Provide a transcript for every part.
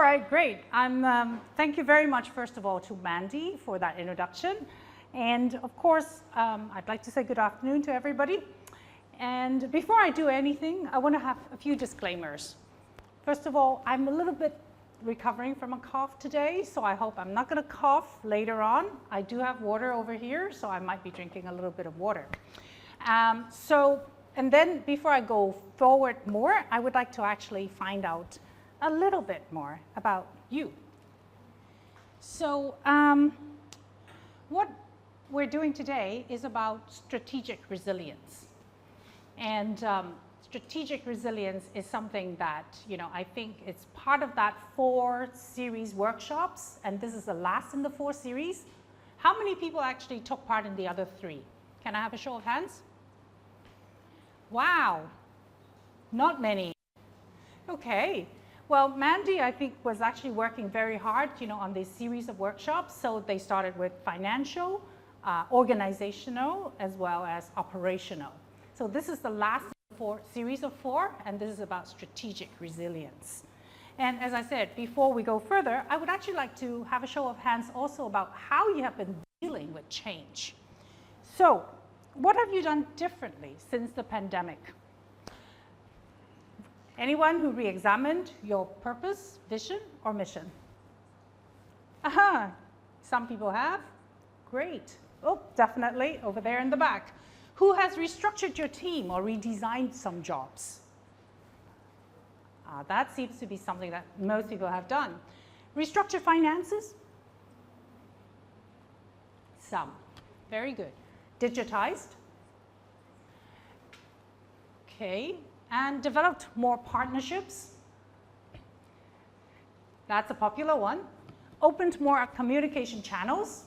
right, great. Thank you very much, first of all, to Mandy for that introduction. And of course, I'd like to say good afternoon to everybody. And before I do anything, I want to have a few disclaimers. First of all, I'm a little bit recovering from a cough today, so I hope I'm not going to cough later on. I do have water over here, so I might be drinking a little bit of water. And then before I go forward more, I would like to actually find out a little bit more about you. So what we're doing today is about strategic resilience. And strategic resilience is something that, I think it's part of that 4 series workshops, and this is the last in the 4 series. How many people actually took part in the other 3? Can I have a show of hands? Wow, not many. Okay. Well, Mandy, I think, was actually working very hard, on this series of workshops. So they started with financial, organizational, as well as operational. So this is the last series of 4, and this is about strategic resilience. And as I said, before we go further, I would actually like to have a show of hands also about how you have been dealing with change. So what have you done differently since the pandemic? Anyone who re-examined your purpose, vision, or mission? Aha, some people have. Great. Oh, definitely, over there in the back. Who has restructured your team or redesigned some jobs? That seems to be something that most people have done. Restructured finances? Some. Very good. Digitized? Okay. And developed more partnerships. That's a popular one. Opened more communication channels.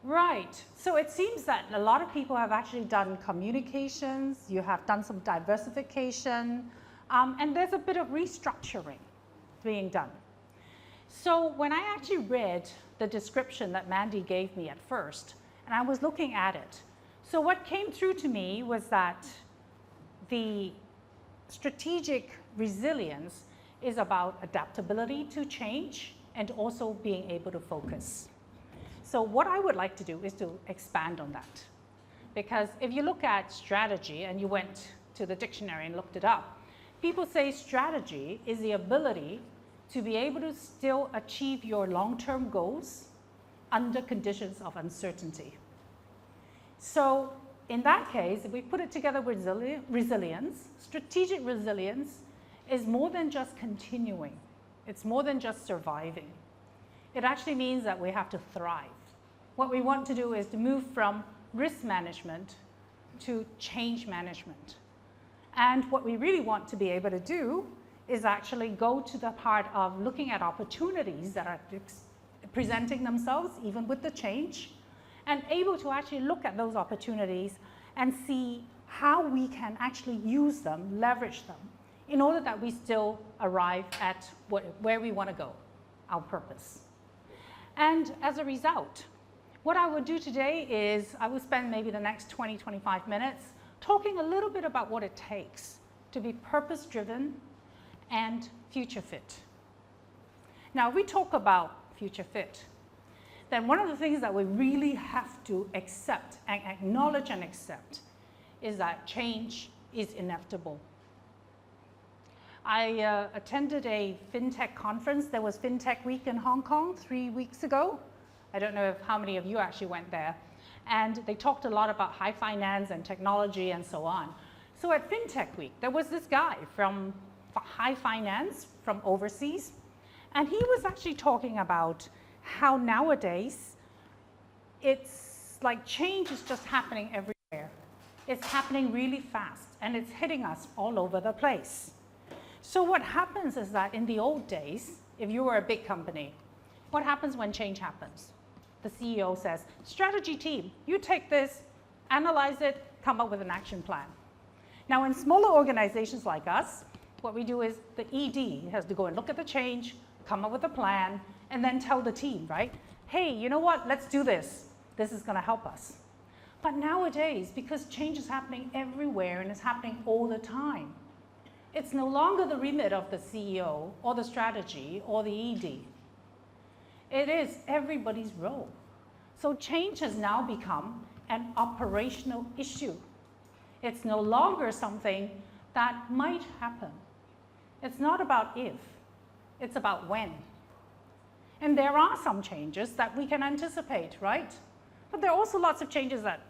Right, so it seems that a lot of people have actually done communications, you have done some diversification, and there's a bit of restructuring being done. So when I actually read the description that Mandy gave me at first, and I was looking at it, so what came through to me was that the strategic resilience is about adaptability to change and also being able to focus. So what I would like to do is to expand on that. Because if you look at strategy and you went to the dictionary and looked it up, people say strategy is the ability to be able to still achieve your long-term goals under conditions of uncertainty. So in that case, if we put it together with resilience, strategic resilience is more than just continuing. It's more than just surviving. It actually means that we have to thrive. What we want to do is to move from risk management to change management. And what we really want to be able to do is actually go to the part of looking at opportunities that are presenting themselves, even with the change, and able to actually look at those opportunities and see how we can actually use them, leverage them, in order that we still arrive at where we want to go, our purpose. And as a result, what I would do today is I will spend maybe the next 20, 25 minutes talking a little bit about what it takes to be purpose-driven and future-fit. Now, if we talk about future-fit, then one of the things that we really have to accept and acknowledge and accept is that change is inevitable. I attended a FinTech conference. There was FinTech Week in Hong Kong 3 weeks ago. I don't know how many of you actually went there. And they talked a lot about high finance and technology and so on. So at FinTech Week, there was this guy from high finance from overseas. And he was actually talking about how nowadays it's like change is just happening everywhere. It's happening really fast and it's hitting us all over the place. So what happens is that in the old days, if you were a big company, what happens when change happens? The CEO says, strategy team, you take this, analyze it, come up with an action plan. Now in smaller organizations like us, what we do is the ED has to go and look at the change, come up with a plan, and then tell the team, right? Hey, you know what? Let's do this. This is going to help us. But nowadays, because change is happening everywhere and it's happening all the time, It's no longer the remit of the CEO or the strategy or the ED. It is everybody's role. So change has now become an operational issue. It's no longer something that might happen. It's not about if, it's about when. And there are some changes that we can anticipate, right? But there are also lots of changes that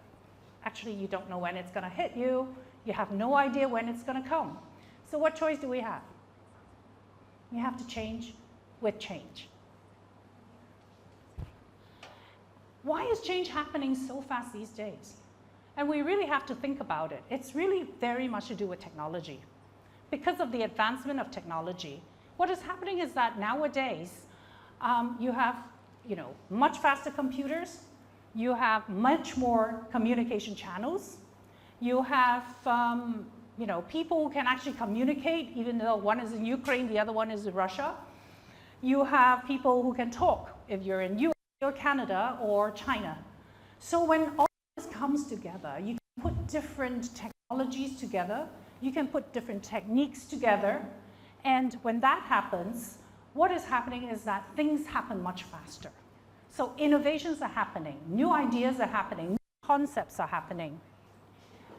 actually you don't know when it's going to hit you. You have no idea when it's going to come. So what choice do we have? We have to change with change. Why is change happening so fast these days? And we really have to think about it. It's really very much to do with technology. Because of the advancement of technology, what is happening is that nowadays you have much faster computers, you have much more communication channels, you have people who can actually communicate even though one is in Ukraine, the other one is in Russia. You have people who can talk if you're in US or Canada or China. So when all this comes together, you can put different technologies together, you can put different techniques together, and when that happens, what is happening is that things happen much faster. So innovations are happening, new ideas are happening, new concepts are happening.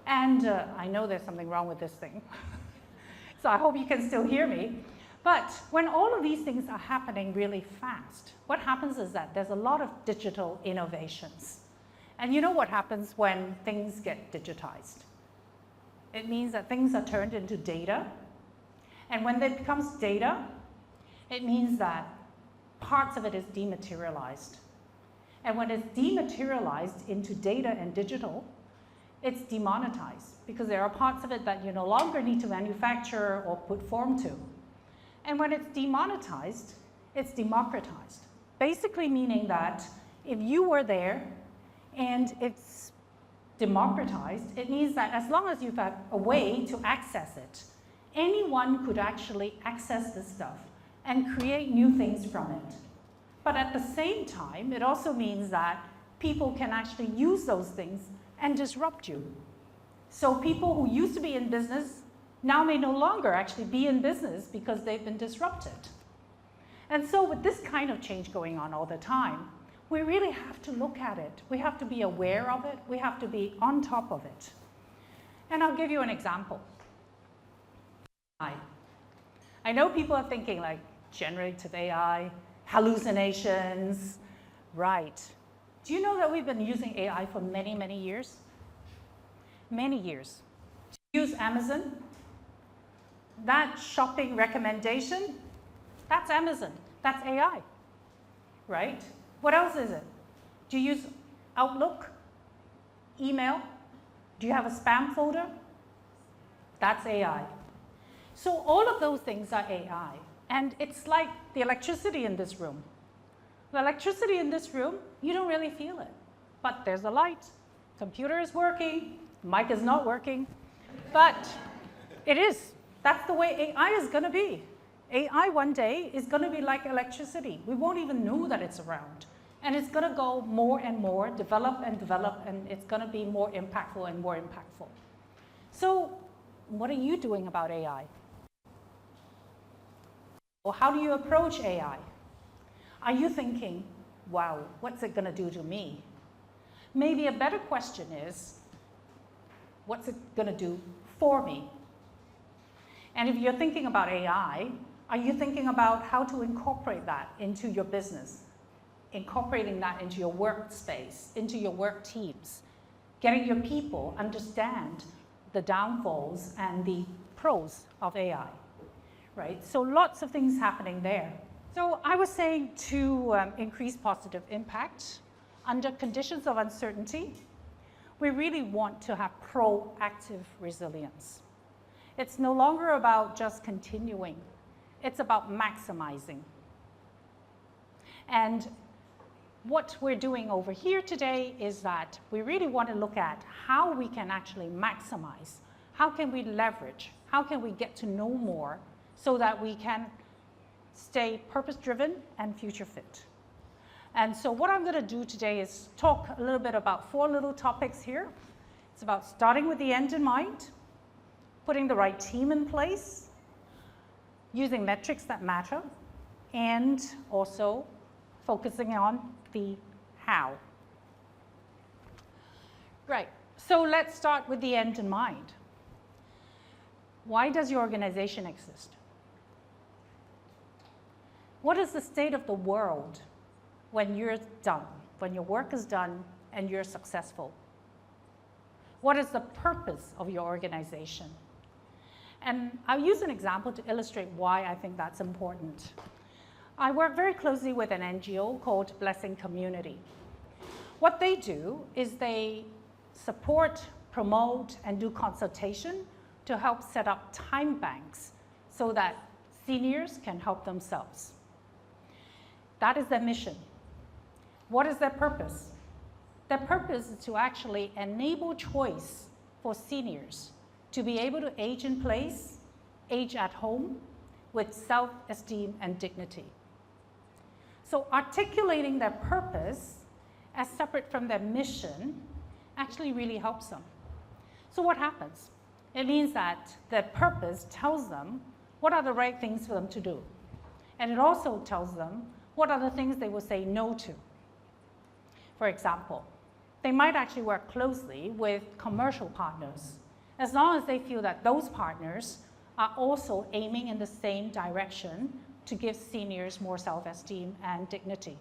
And I know there's something wrong with this thing. So I hope you can still hear me. But when all of these things are happening really fast, what happens is that there's a lot of digital innovations. And you know what happens when things get digitized? It means that things are turned into data. And when it becomes data, it means that parts of it is dematerialized. And when it's dematerialized into data and digital, it's demonetized because there are parts of it that you no longer need to manufacture or put form to. And when it's demonetized, it's democratized. Basically meaning that if you were there and it's democratized, it means that as long as you've got a way to access it, anyone could actually access this stuff and create new things from it. But at the same time, it also means that people can actually use those things and disrupt you. So people who used to be in business now may no longer actually be in business because they've been disrupted. And so with this kind of change going on all the time, we really have to look at it. We have to be aware of it. We have to be on top of it. And I'll give you an example. I know people are thinking like generative AI, hallucinations, right. Do you know that we've been using AI for many, many years? Many years. Do you use Amazon? That shopping recommendation, that's Amazon. That's AI, right? What else is it? Do you use Outlook? Email? Do you have a spam folder? That's AI. So all of those things are AI. And it's like the electricity in this room. The electricity in this room, you don't really feel it. But there's a light, computer is working, mic is not working, but it is. That's the way AI is going to be. AI one day is going to be like electricity. We won't even know that it's around. And it's going to go more and more, develop, and it's going to be more impactful and more impactful. So what are you doing about AI? Or how do you approach AI? Are you thinking, wow, what's it going to do to me? Maybe a better question is, what's it going to do for me? And if you're thinking about AI, are you thinking about how to incorporate that into your business? Incorporating that into your workspace, into your work teams, getting your people understand the downfalls and the pros of AI, right? So lots of things happening there. So I was saying to increase positive impact under conditions of uncertainty, we really want to have proactive resilience. It's no longer about just continuing. It's about maximizing. And what we're doing over here today is that we really want to look at how we can actually maximize. How can we leverage? How can we get to know more so that we can stay purpose-driven and future fit? And so what I'm going to do today is talk a little bit about 4 little topics here. It's about starting with the end in mind, putting the right team in place, using metrics that matter, and also focusing on the how. Right, so let's start with the end in mind. Why does your organization exist? What is the state of the world when you're done, when your work is done and you're successful? What is the purpose of your organization? And I'll use an example to illustrate why I think that's important. I work very closely with an NGO called Blessing Community. What they do is they support, promote, and do consultation to help set up time banks so that seniors can help themselves. That is their mission. What is their purpose? Their purpose is to actually enable choice for seniors to be able to age in place, age at home, with self-esteem and dignity. So articulating their purpose as separate from their mission actually really helps them. So what happens? It means that their purpose tells them what are the right things for them to do. And it also tells them what are the things they will say no to. For example, they might actually work closely with commercial partners, as long as they feel that those partners are also aiming in the same direction to give seniors more self-esteem and dignity.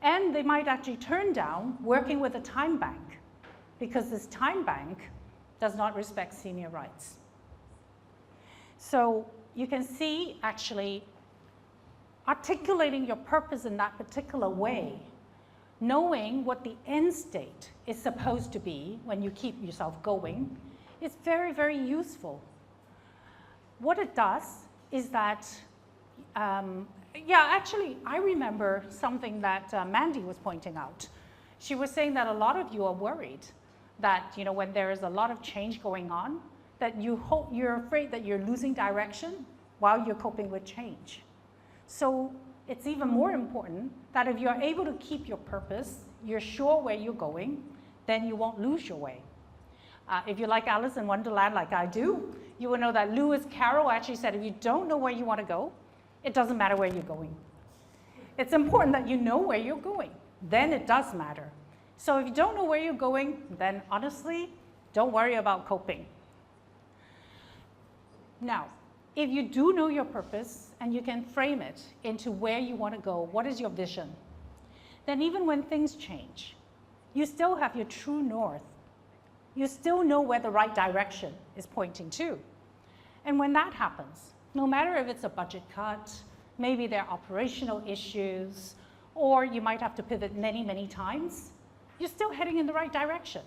And they might actually turn down working with a time bank, because this time bank does not respect senior rights. So you can see actually articulating your purpose in that particular way, knowing what the end state is supposed to be when you keep yourself going, is very, very useful. What it does is that, actually, I remember something that Mandy was pointing out. She was saying that a lot of you are worried that, when there is a lot of change going on, that you're afraid that you're losing direction while you're coping with change. So it's even more important that if you're able to keep your purpose, you're sure where you're going, then you won't lose your way. If you like Alice in Wonderland like I do, you will know that Lewis Carroll actually said, if you don't know where you want to go, it doesn't matter where you're going. It's important that you know where you're going. Then it does matter. So if you don't know where you're going, then honestly, don't worry about coping. Now, if you do know your purpose and you can frame it into where you want to go, what is your vision? Then even when things change, you still have your true north. You still know where the right direction is pointing to. And when that happens, no matter if it's a budget cut, maybe there are operational issues, or you might have to pivot many, many times, you're still heading in the right direction,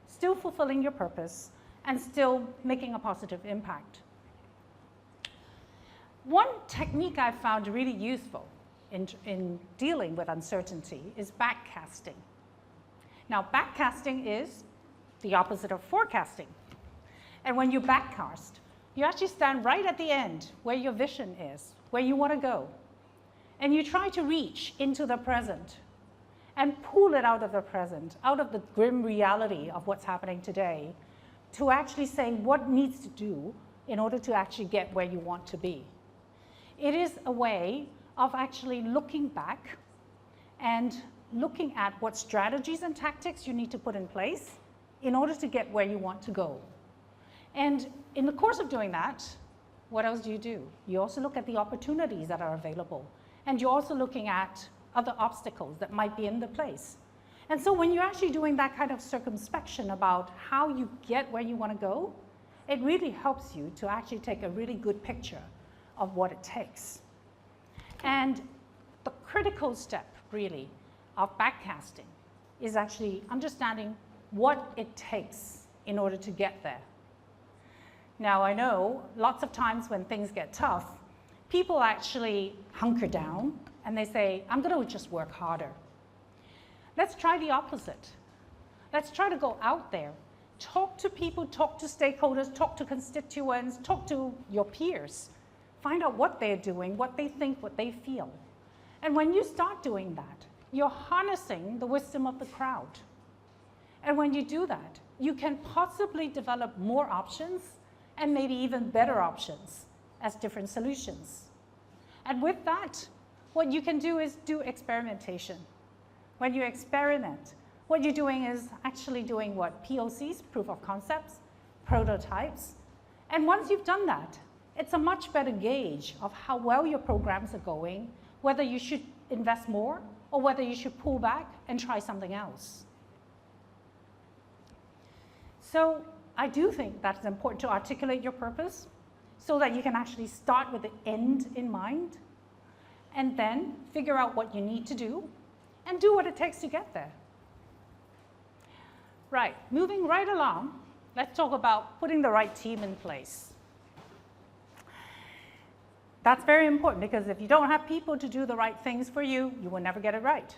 still fulfilling your purpose, and still making a positive impact. One technique I found really useful in dealing with uncertainty is backcasting. Now, backcasting is the opposite of forecasting. And when you backcast, you actually stand right at the end where your vision is, where you want to go. And you try to reach into the present and pull it out of the present, out of the grim reality of what's happening today, to actually say what needs to do in order to actually get where you want to be. It is a way of actually looking back and looking at what strategies and tactics you need to put in place in order to get where you want to go. And in the course of doing that, what else do? You also look at the opportunities that are available. And you're also looking at other obstacles that might be in the place. And so when you're actually doing that kind of circumspection about how you get where you want to go, it really helps you to actually take a really good picture of what it takes. And the critical step, really, of backcasting is actually understanding what it takes in order to get there. Now, I know lots of times when things get tough, people actually hunker down and they say, I'm going to just work harder. Let's try the opposite. Let's try to go out there, talk to people, talk to stakeholders, talk to constituents, talk to your peers. Find out what they're doing, what they think, what they feel. And when you start doing that, you're harnessing the wisdom of the crowd. And when you do that, you can possibly develop more options and maybe even better options as different solutions. And with that, what you can do is do experimentation. When you experiment, what you're doing is actually doing what? POCs, proof of concepts, prototypes. And once you've done that, it's a much better gauge of how well your programs are going, whether you should invest more or whether you should pull back and try something else. So I do think that it's important to articulate your purpose so that you can actually start with the end in mind and then figure out what you need to do and do what it takes to get there. Right, moving right along, let's talk about putting the right team in place. That's very important because if you don't have people to do the right things for you, you will never get it right.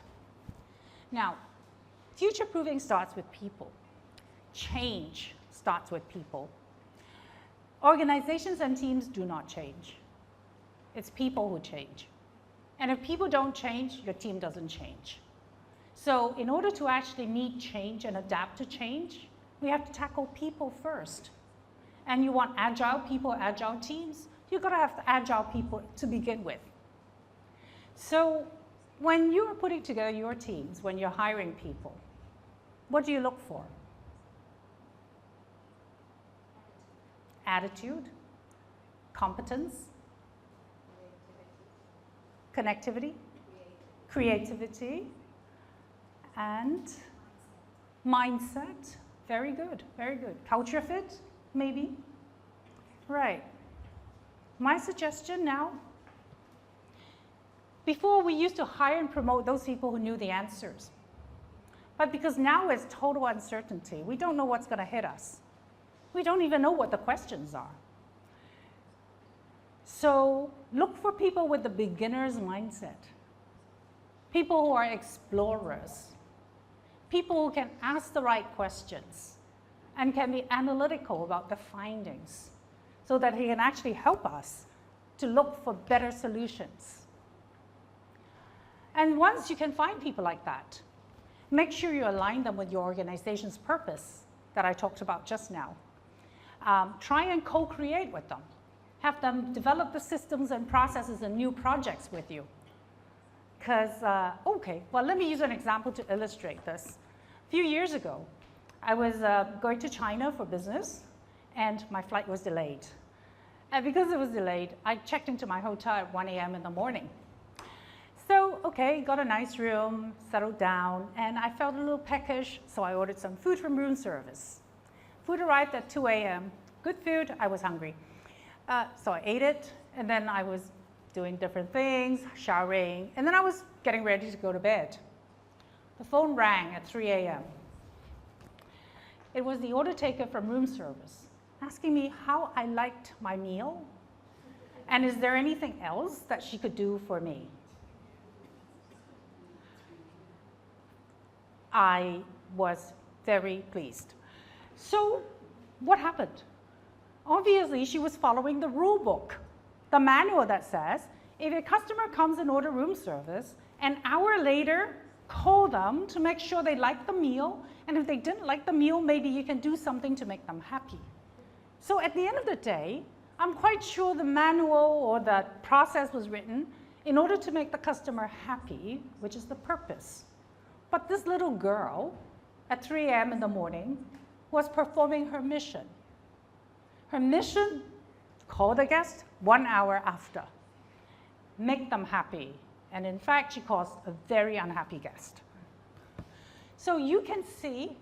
Now, future-proofing starts with people. Change starts with people. Organizations and teams do not change. It's people who change. And if people don't change, your team doesn't change. So in order to actually meet change and adapt to change, we have to tackle people first. And you want agile people, agile teams, you've got to have agile people to begin with. So when you're putting together your teams, when you're hiring people, what do you look for? Attitude, competence, connectivity, creativity, and mindset. Very good, very good. Culture fit, maybe? Right. My suggestion now, before we used to hire and promote those people who knew the answers. But because now it's total uncertainty, we don't know what's going to hit us. We don't even know what the questions are. So look for people with the beginner's mindset, people who are explorers, people who can ask the right questions and can be analytical about the findings so that he can actually help us to look for better solutions. And once you can find people like that, make sure you align them with your organization's purpose that I talked about just now. Try and co-create with them. Have them develop the systems and processes and new projects with you. Because, okay, well, let me use an example to illustrate this. A few years ago, I was going to China for business, and my flight was delayed. And because it was delayed, I checked into my hotel at 1 a.m. in the morning. So, okay, got a nice room, settled down, and I felt a little peckish, so I ordered some food from room service. Food arrived at 2 a.m. Good food, I was hungry. So I ate it, and then I was doing different things, showering, and then I was getting ready to go to bed. The phone rang at 3 a.m. It was the order taker from room service, asking me how I liked my meal, and is there anything else that she could do for me? I was very pleased. So what happened? Obviously, she was following the rule book, the manual that says, if a customer comes and order room service, an hour later, call them to make sure they like the meal, and if they didn't like the meal, maybe you can do something to make them happy. So at the end of the day, I'm quite sure the manual or the process was written in order to make the customer happy, which is the purpose. But this little girl, at 3 a.m. in the morning, was performing her mission. Her mission, call the guest 1 hour after. Make them happy. And in fact, she caused a very unhappy guest. So you can see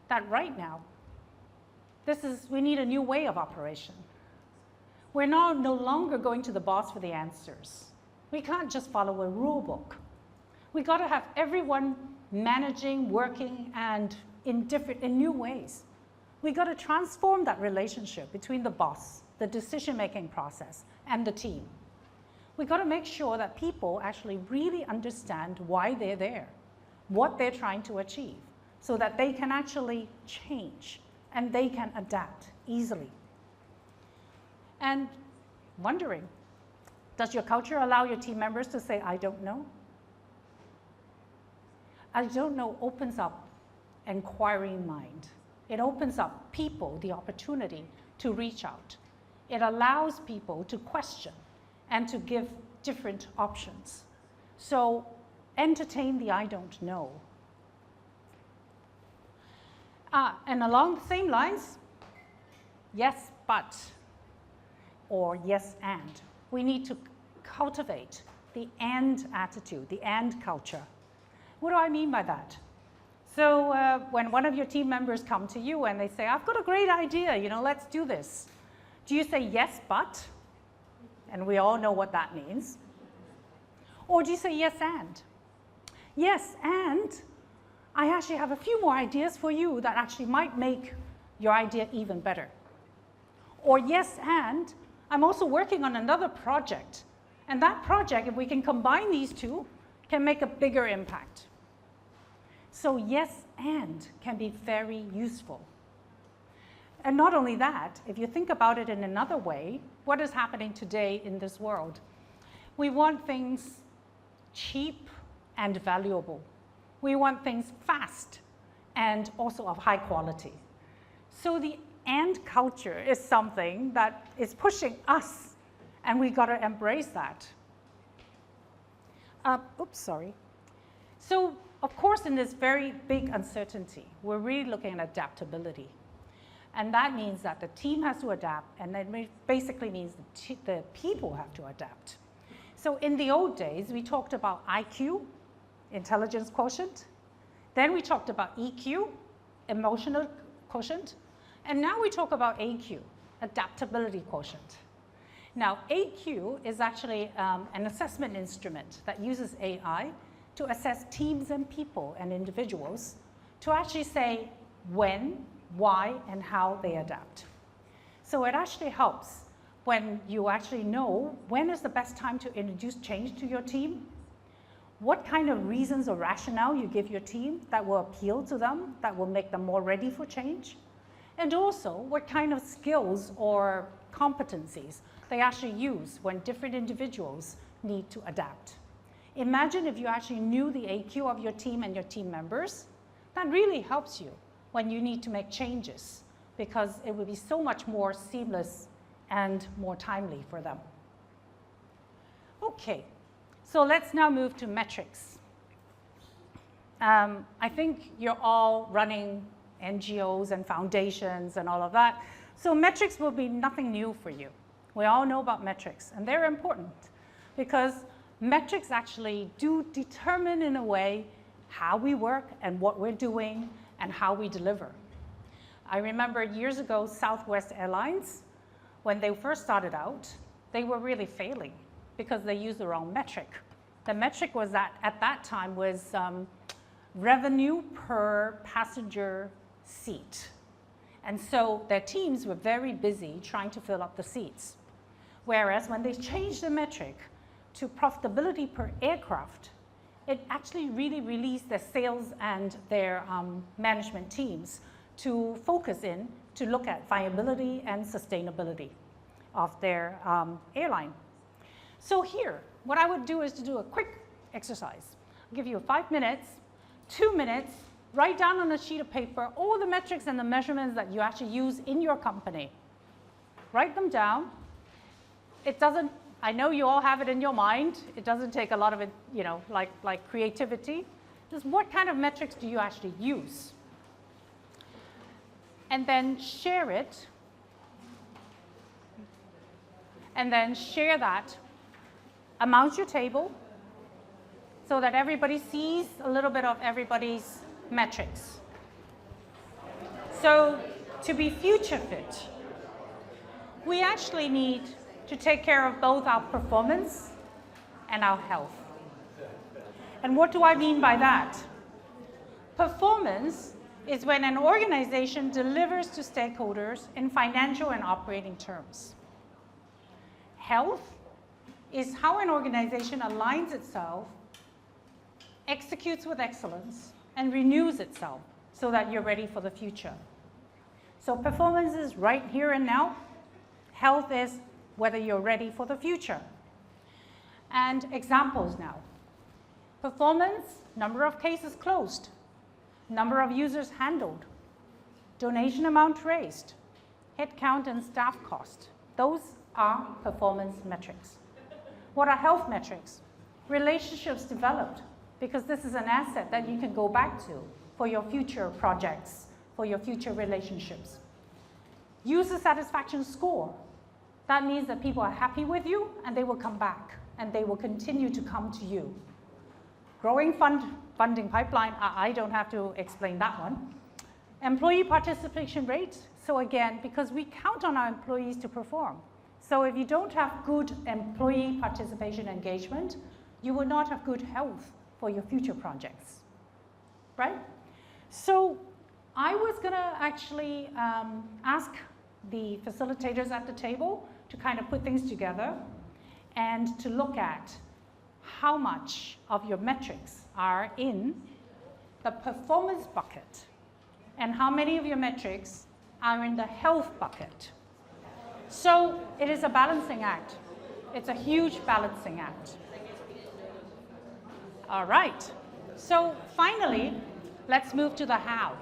that right now, we need a new way of operation. We're now no longer going to the boss for the answers. We can't just follow a rule book. We got to have everyone managing, working, and in new ways. We got to transform that relationship between the boss, the decision-making process, and the team. We got to make sure that people actually really understand why they're there, what they're trying to achieve, so that they can actually change and they can adapt easily. And wondering, does your culture allow your team members to say, I don't know? I don't know opens up inquiring mind. It opens up people the opportunity to reach out. It allows people to question and to give different options. So entertain the I don't know. And along the same lines, yes, but, or yes, and. We need to cultivate the and attitude, the and culture. What do I mean by that? So when one of your team members come to you and they say, I've got a great idea, let's do this. Do you say yes, but? And we all know what that means. Or do you say yes, and? Yes, and I actually have a few more ideas for you that actually might make your idea even better. Or yes, and I'm also working on another project. And that project, if we can combine these two, can make a bigger impact. So yes, and can be very useful. And not only that, if you think about it in another way, what is happening today in this world? We want things cheap and valuable. We want things fast and also of high quality. So the and culture is something that is pushing us, and we got to embrace that. So of course, in this very big uncertainty, we're really looking at adaptability. And that means that the team has to adapt, and that basically means the people have to adapt. So in the old days, we talked about IQ, intelligence quotient. Then we talked about EQ, emotional quotient. And now we talk about AQ, adaptability quotient. Now, AQ is actually an assessment instrument that uses AI to assess teams and people and individuals to actually say when, why, and how they adapt. So it actually helps when you actually know when is the best time to introduce change to your team, what kind of reasons or rationale you give your team that will appeal to them, that will make them more ready for change, and also what kind of skills or competencies they actually use when different individuals need to adapt. Imagine if you actually knew the AQ of your team and your team members. That really helps you when you need to make changes, because it would be so much more seamless and more timely for them. Okay, so let's now move to metrics. I think you're all running NGOs and foundations and all of that. So metrics will be nothing new for you. We all know about metrics, and they're important because metrics actually do determine in a way how we work and what we're doing and how we deliver. I remember years ago, Southwest Airlines, when they first started out, they were really failing because they used the wrong metric. The metric was that at that time was revenue per passenger seat. And so their teams were very busy trying to fill up the seats. Whereas when they changed the metric to profitability per aircraft, it actually really released their sales and their management teams to focus in to look at viability and sustainability of their airline. So here, what I would do is to do a quick exercise. I'll give you 5 minutes, 2 minutes, write down on a sheet of paper all the metrics and the measurements that you actually use in your company. Write them down. It doesn't, I know you all have it in your mind. It doesn't take a lot of it, like creativity. Just what kind of metrics do you actually use? And then share it. And then share that amongst your table so that everybody sees a little bit of everybody's metrics. So to be future fit, we actually need to take care of both our performance and our health. And what do I mean by that? Performance is when an organization delivers to stakeholders in financial and operating terms. Health is how an organization aligns itself, executes with excellence, and renews itself so that you're ready for the future. So performance is right here and now. Health is whether you're ready for the future. And examples now. Performance, number of cases closed, number of users handled, donation amount raised, headcount and staff cost, Those are performance metrics. What are health metrics? Relationships developed, because this is an asset that you can go back to for your future projects, for your future relationships. User satisfaction score. That means that people are happy with you and they will come back and they will continue to come to you. Growing funding pipeline, I don't have to explain that one. Employee participation rate. So again, because we count on our employees to perform. So if you don't have good employee participation engagement, you will not have good health for your future projects, right? So I was gonna actually ask the facilitators at the table to kind of put things together and to look at how much of your metrics are in the performance bucket and how many of your metrics are in the health bucket. So it is a balancing act. It's a huge balancing act. All right. So finally, let's move to the how.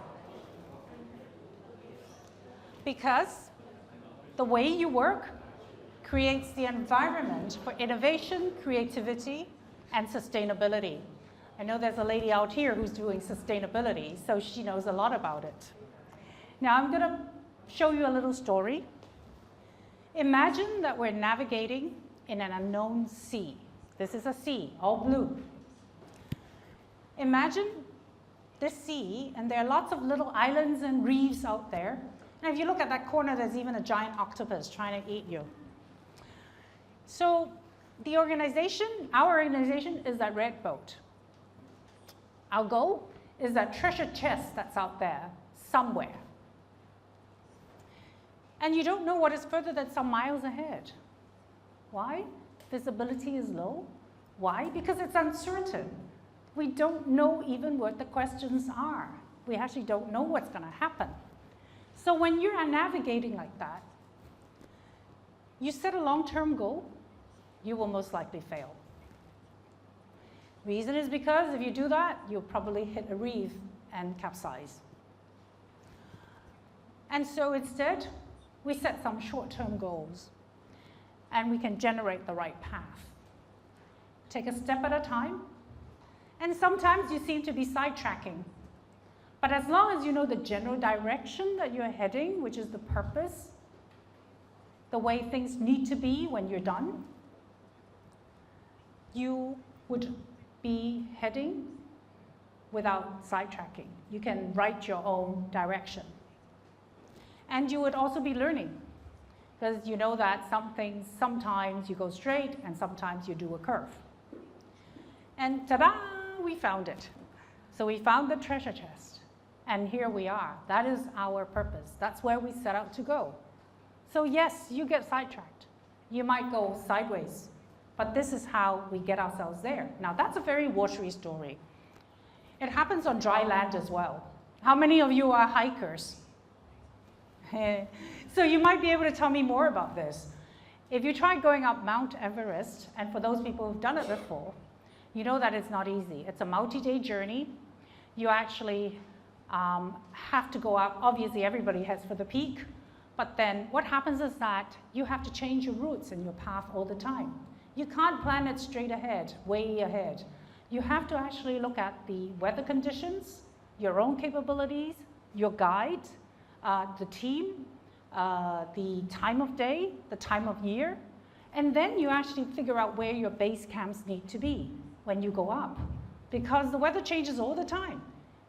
Because the way you work creates the environment for innovation, creativity, and sustainability. I know there's a lady out here who's doing sustainability, so she knows a lot about it. Now I'm going to show you a little story. Imagine that we're navigating in an unknown sea. This is a sea, all blue. Imagine this sea, and there are lots of little islands and reefs out there. And if you look at that corner, there's even a giant octopus trying to eat you. So the organization, our organization, is that red boat. Our goal is that treasure chest that's out there somewhere. And you don't know what is further than some miles ahead. Why? Visibility is low. Why? Because it's uncertain. We don't know even what the questions are. We actually don't know what's going to happen. So when you are navigating like that, you set a long-term goal, you will most likely fail. Reason is because if you do that, you'll probably hit a reef and capsize. And so instead, we set some short-term goals, and we can generate the right path. Take a step at a time, and sometimes you seem to be sidetracking. But as long as you know the general direction that you're heading, which is the purpose, the way things need to be when you're done, you would be heading without sidetracking. You can write your own direction. And you would also be learning, because you know that some things, sometimes you go straight and sometimes you do a curve. And ta-da, we found it. So we found the treasure chest, and here we are. That is our purpose. That's where we set out to go. So yes, you get sidetracked. You might go sideways, but this is how we get ourselves there. Now that's a very watery story. It happens on dry land as well. How many of you are hikers? So you might be able to tell me more about this. If you try going up Mount Everest, and for those people who've done it before, you know that it's not easy. It's a multi-day journey. You actually have to go up. Obviously, everybody heads for the peak. But then what happens is that you have to change your routes and your path all the time. You can't plan it straight ahead, way ahead. You have to actually look at the weather conditions, your own capabilities, your guide, the team, the time of day, the time of year, and then you actually figure out where your base camps need to be when you go up, because the weather changes all the time.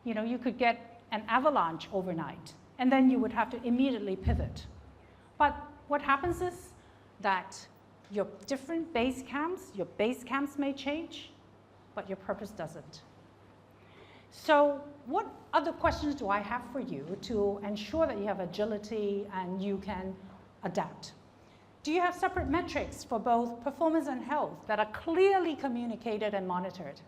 You know, you could get an avalanche overnight, and then you would have to immediately pivot. But what happens is that your different base camps may change, but your purpose doesn't. So what other questions do I have for you to ensure that you have agility and you can adapt? Do you have separate metrics for both performance and health that are clearly communicated and monitored?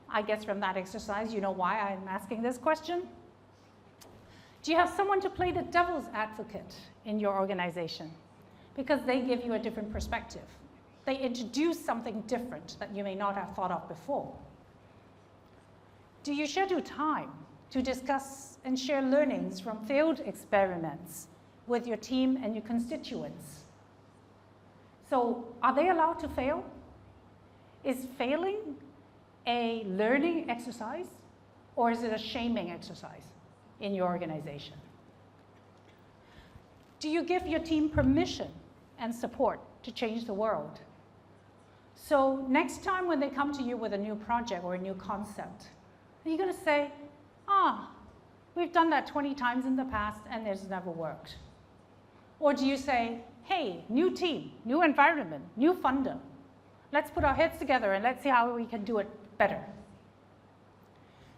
I guess from that exercise, you know why I'm asking this question. Do you have someone to play the devil's advocate in your organization? Because they give you a different perspective. They introduce something different that you may not have thought of before. Do you schedule time to discuss and share learnings from failed experiments with your team and your constituents. So are they allowed to fail? Is failing a learning exercise, or is it a shaming exercise in your organization? Do you give your team permission and support to change the world? So next time when they come to you with a new project or a new concept, are you going to say, we've done that 20 times in the past and it's never worked? Or do you say, hey, new team, new environment, new funder. Let's put our heads together and let's see how we can do it better.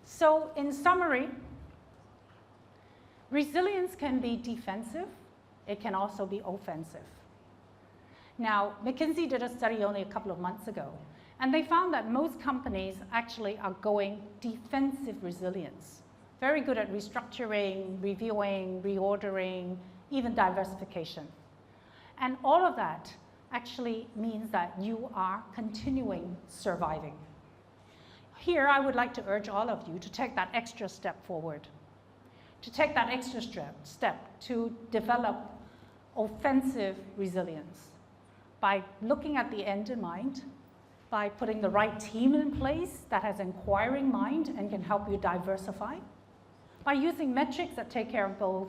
So in summary, resilience can be defensive. It can also be offensive. Now, McKinsey did a study only a couple of months ago, and they found that most companies actually are going defensive resilience. Very good at restructuring, reviewing, reordering, even diversification. And all of that actually means that you are continuing surviving. Here, I would like to urge all of you to take that extra step forward, to take that extra step to develop offensive resilience by looking at the end in mind, by putting the right team in place that has inquiring mind and can help you diversify, by using metrics that take care of both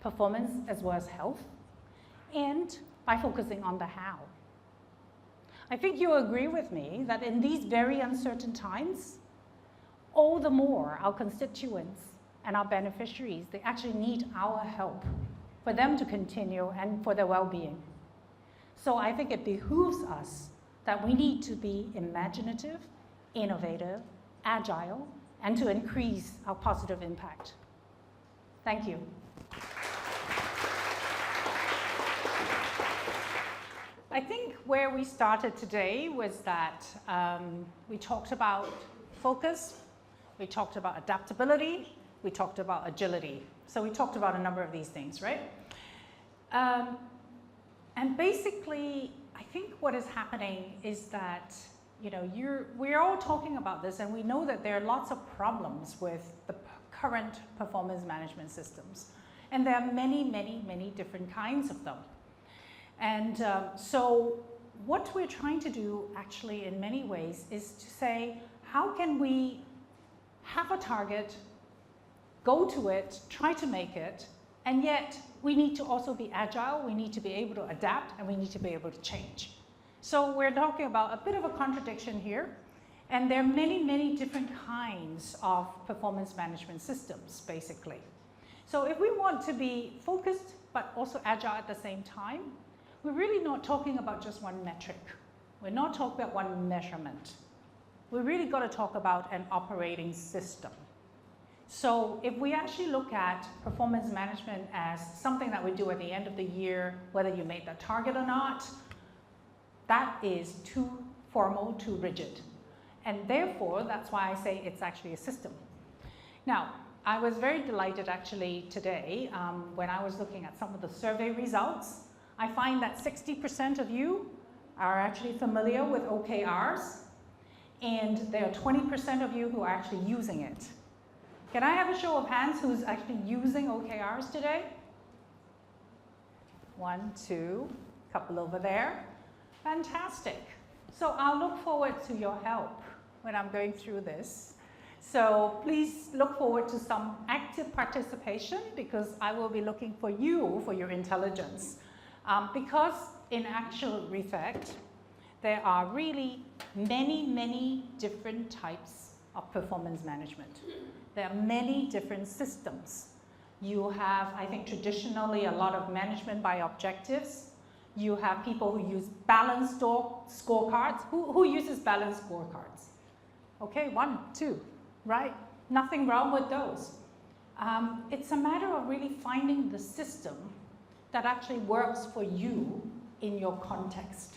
performance as well as health, and by focusing on the how. I think you agree with me that in these very uncertain times, all the more our constituents and our beneficiaries, they actually need our help for them to continue and for their well-being. So I think it behooves us that we need to be imaginative, innovative, agile, and to increase our positive impact. Thank you. I think where we started today was that we talked about focus, we talked about adaptability, we talked about agility. So we talked about a number of these things, right? And basically, I think what is happening is that, we're all talking about this, and we know that there are lots of problems with the current performance management systems. And there are many, many, many different kinds of them. And so what we're trying to do actually in many ways is to say, how can we have a target, go to it, try to make it, and yet we need to also be agile, we need to be able to adapt, and we need to be able to change. So we're talking about a bit of a contradiction here, and there are many, many different kinds of performance management systems, basically. So if we want to be focused, but also agile at the same time, we're really not talking about just one metric. We're not talking about one measurement. We really got to talk about an operating system. So if we actually look at performance management as something that we do at the end of the year, whether you made that target or not, that is too formal, too rigid. And therefore, that's why I say it's actually a system. Now, I was very delighted actually today when I was looking at some of the survey results. I find that 60% of you are actually familiar with OKRs, and there are 20% of you who are actually using it. Can I have a show of hands who's actually using OKRs today? 1, 2, couple over there. Fantastic. So I'll look forward to your help when I'm going through this. So please look forward to some active participation, because I will be looking for you for your intelligence. Because in actual effect, there are really many, many different types of performance management. There are many different systems. You have, I think, traditionally a lot of management by objectives. You have people who use balanced scorecards. Who uses balanced scorecards? Okay, 1, 2, right? Nothing wrong with those. It's a matter of really finding the system that actually works for you in your context.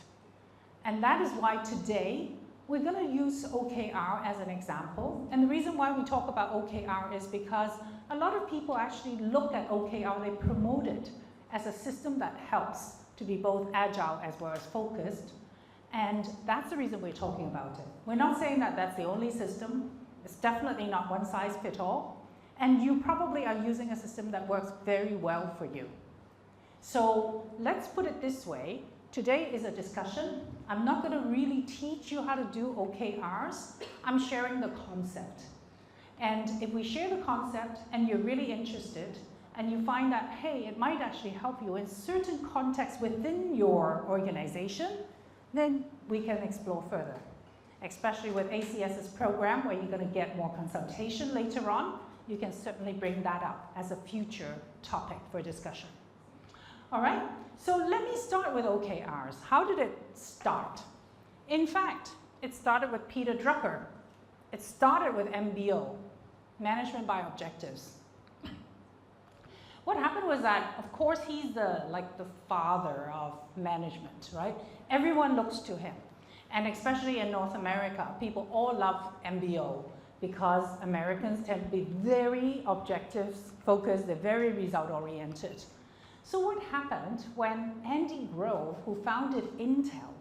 And that is why today we're going to use OKR as an example. And the reason why we talk about OKR is because a lot of people actually look at OKR, they promote it as a system that helps to be both agile as well as focused. And that's the reason we're talking about it. We're not saying that that's the only system. It's definitely not one size fits all. And you probably are using a system that works very well for you. So let's put it this way. Today is a discussion. I'm not going to really teach you how to do OKRs. I'm sharing the concept. And if we share the concept and you're really interested and you find that, hey, it might actually help you in certain contexts within your organization, then we can explore further. Especially with ACS's program where you're going to get more consultation later on, you can certainly bring that up as a future topic for discussion. All right, so let me start with OKRs. How did it start? In fact, it started with Peter Drucker. It started with MBO, Management by Objectives. What happened was that, of course, he's the father of management, right? Everyone looks to him. And especially in North America, people all love MBO because Americans tend to be very objective focused, they're very result oriented. So what happened when Andy Grove, who founded Intel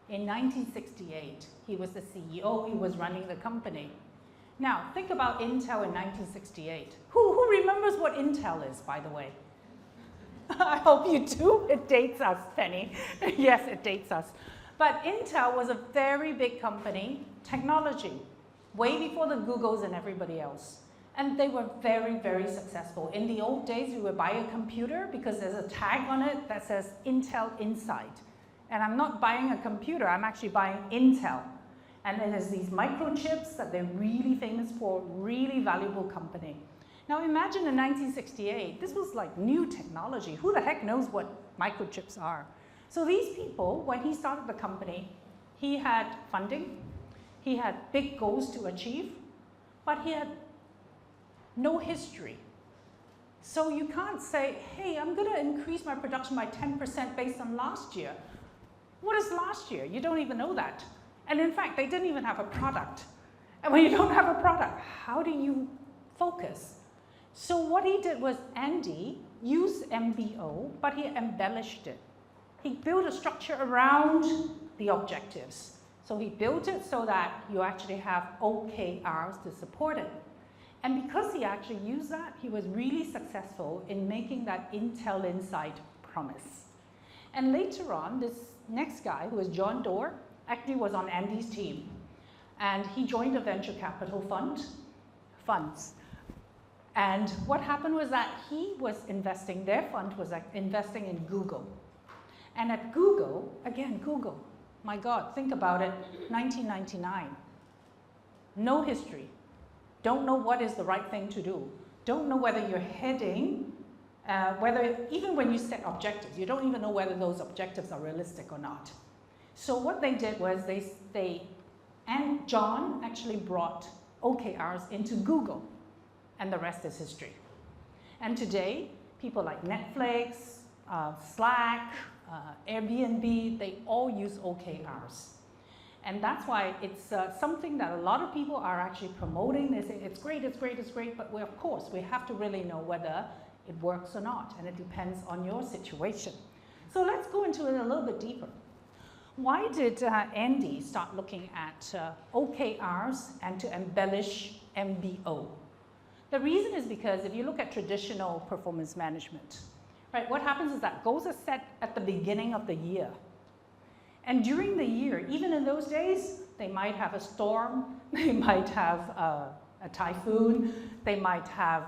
in 1968, he was the CEO, he was running the company. Now, think about Intel in 1968. Who remembers what Intel is, by the way? I hope you do. It dates us, Penny. Yes, it dates us. But Intel was a very big company, technology, way before the Googles and everybody else. And they were very, very successful. In the old days, you would buy a computer because there's a tag on it that says Intel Inside. And I'm not buying a computer, I'm actually buying Intel. And then there's these microchips that they're really famous for, really valuable company. Now imagine in 1968, this was like new technology. Who the heck knows what microchips are? So these people, when he started the company, he had funding, he had big goals to achieve, but he had no history. So you can't say, hey, I'm going to increase my production by 10% based on last year. What is last year? You don't even know that. And in fact, they didn't even have a product. And when you don't have a product, how do you focus? So what he did was Andy used MBO, but he embellished it. He built a structure around the objectives. So he built it so that you actually have OKRs to support it. And because he actually used that, he was really successful in making that Intel Inside promise. And later on, this next guy, who was John Doerr, actually was on Andy's team. And he joined a venture capital funds. And what happened was that he was investing, their fund was investing in Google. And at Google, again, Google, my God, think about it, 1999. No history. Don't know what is the right thing to do. Don't know whether you're heading, even when you set objectives, you don't even know whether those objectives are realistic or not. So what they did was and John actually brought OKRs into Google, and the rest is history. And today, people like Netflix, Slack, Airbnb, they all use OKRs. And that's why it's something that a lot of people are actually promoting. They say, it's great, it's great, it's great, but of course, we have to really know whether it works or not, and it depends on your situation. So let's go into it a little bit deeper. Why did Andy start looking at OKRs and to embellish MBO? The reason is because if you look at traditional performance management, right, what happens is that goals are set at the beginning of the year. And during the year, even in those days, they might have a storm, they might have a typhoon, they might have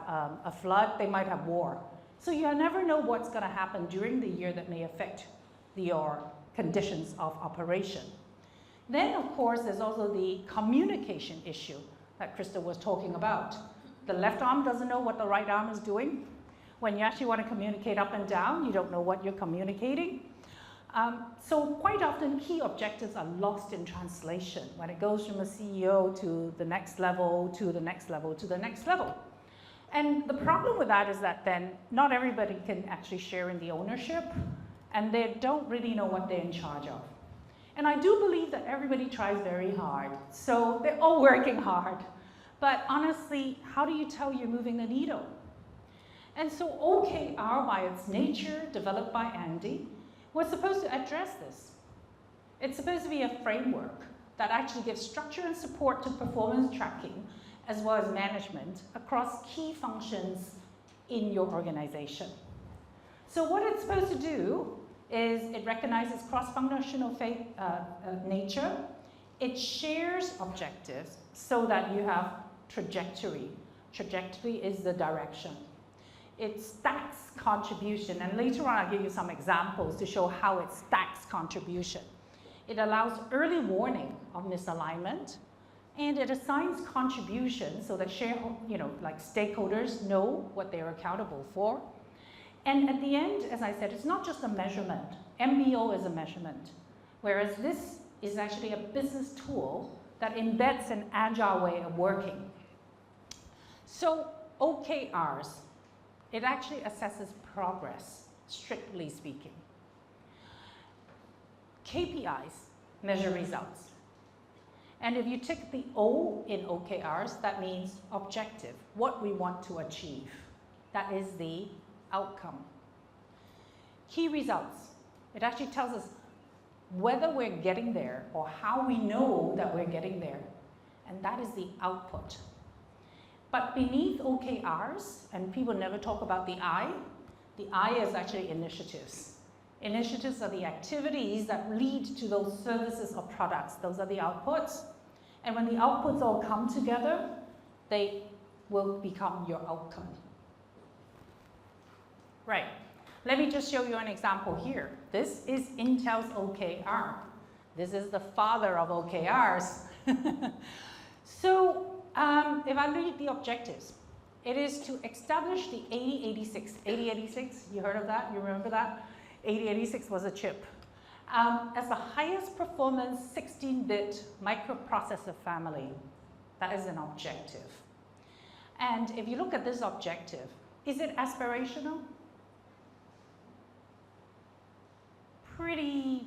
a flood, they might have war. So you never know what's going to happen during the year that may affect your conditions of operation. Then, of course, there's also the communication issue that Krista was talking about. The left arm doesn't know what the right arm is doing. When you actually want to communicate up and down, you don't know what you're communicating. So quite often, key objectives are lost in translation when it goes from a CEO to the next level, to the next level, to the next level. And the problem with that is that then not everybody can actually share in the ownership, and they don't really know what they're in charge of. And I do believe that everybody tries very hard, so they're all working hard. But honestly, how do you tell you're moving the needle? And so OKR, by its nature, developed by Andy, was supposed to address this. It's supposed to be a framework that actually gives structure and support to performance tracking, as well as management, across key functions in your organization. So what it's supposed to do is it recognizes cross-functional nature. It shares objectives so that you have trajectory. Trajectory is the direction. It stacks contribution, and later on I'll give you some examples to show how it stacks contribution. It allows early warning of misalignment, and it assigns contribution so that stakeholders know what they're accountable for. And at the end, as I said, it's not just a measurement. MBO is a measurement, whereas this is actually a business tool that embeds an agile way of working. So OKRs, it actually assesses progress, strictly speaking. KPIs measure results. And if you tick the O in OKRs, that means objective, what we want to achieve. That is the outcome. Key results, it actually tells us whether we're getting there or how we know that we're getting there. And that is the output. But beneath OKRs, and people never talk about the I is actually initiatives. Initiatives are the activities that lead to those services or products. Those are the outputs. And when the outputs all come together, they will become your outcome. Right. Let me just show you an example here. This is Intel's OKR. This is the father of OKRs. So if I read the objectives, it is to establish the 8086. 8086, you heard of that? You remember that? 8086 was a chip. As the highest performance 16-bit microprocessor family. That is an objective. And if you look at this objective, is it aspirational? Pretty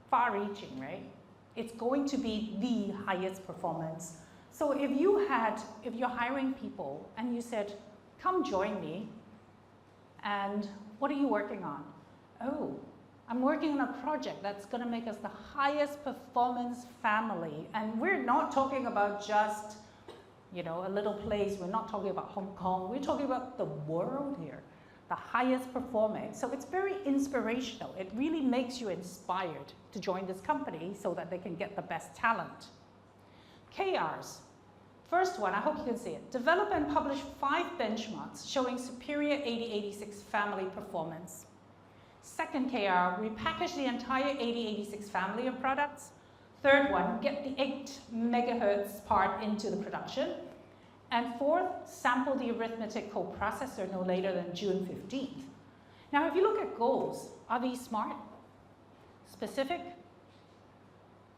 far-reaching, right? It's going to be the highest performance. So if you're hiring people and you said, come join me, and what are you working on? Oh, I'm working on a project that's going to make us the highest performance family. And we're not talking about just, a little place. We're not talking about Hong Kong. We're talking about the world here, the highest performing. So it's very inspirational. It really makes you inspired to join this company so that they can get the best talent. KRs. First one, I hope you can see it. Develop and publish 5 benchmarks showing superior 8086 family performance. Second KR, repackage the entire 8086 family of products. Third one, get the 8 megahertz part into the production. And fourth, sample the arithmetic coprocessor no later than June 15th. Now, if you look at goals, are these smart? Specific?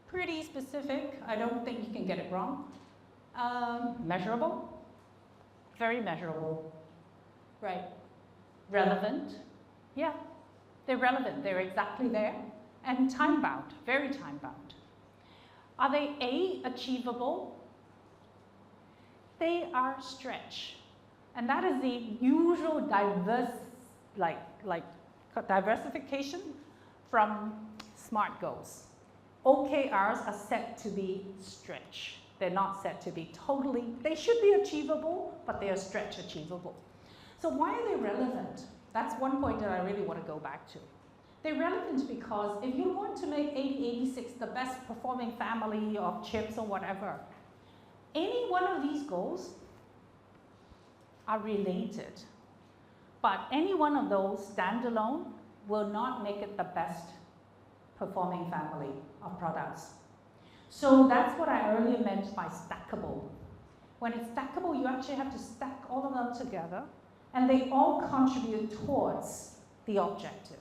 Pretty specific. I don't think you can get it wrong. Measurable? Very measurable. Right. Relevant? Yeah. They're relevant, they're exactly there, and time-bound, very time-bound. Are they A, achievable? They are stretch, and that is the usual diversification from SMART goals. OKRs are set to be stretch. They're not set to be totally, they should be achievable, but they are stretch achievable. So why are they relevant? That's one point that I really want to go back to. They're relevant because if you want to make 8086 the best performing family of chips or whatever, any one of these goals are related. But any one of those standalone will not make it the best performing family of products. So that's what I earlier meant by stackable. When it's stackable, you actually have to stack all of them together, and they all contribute towards the objective.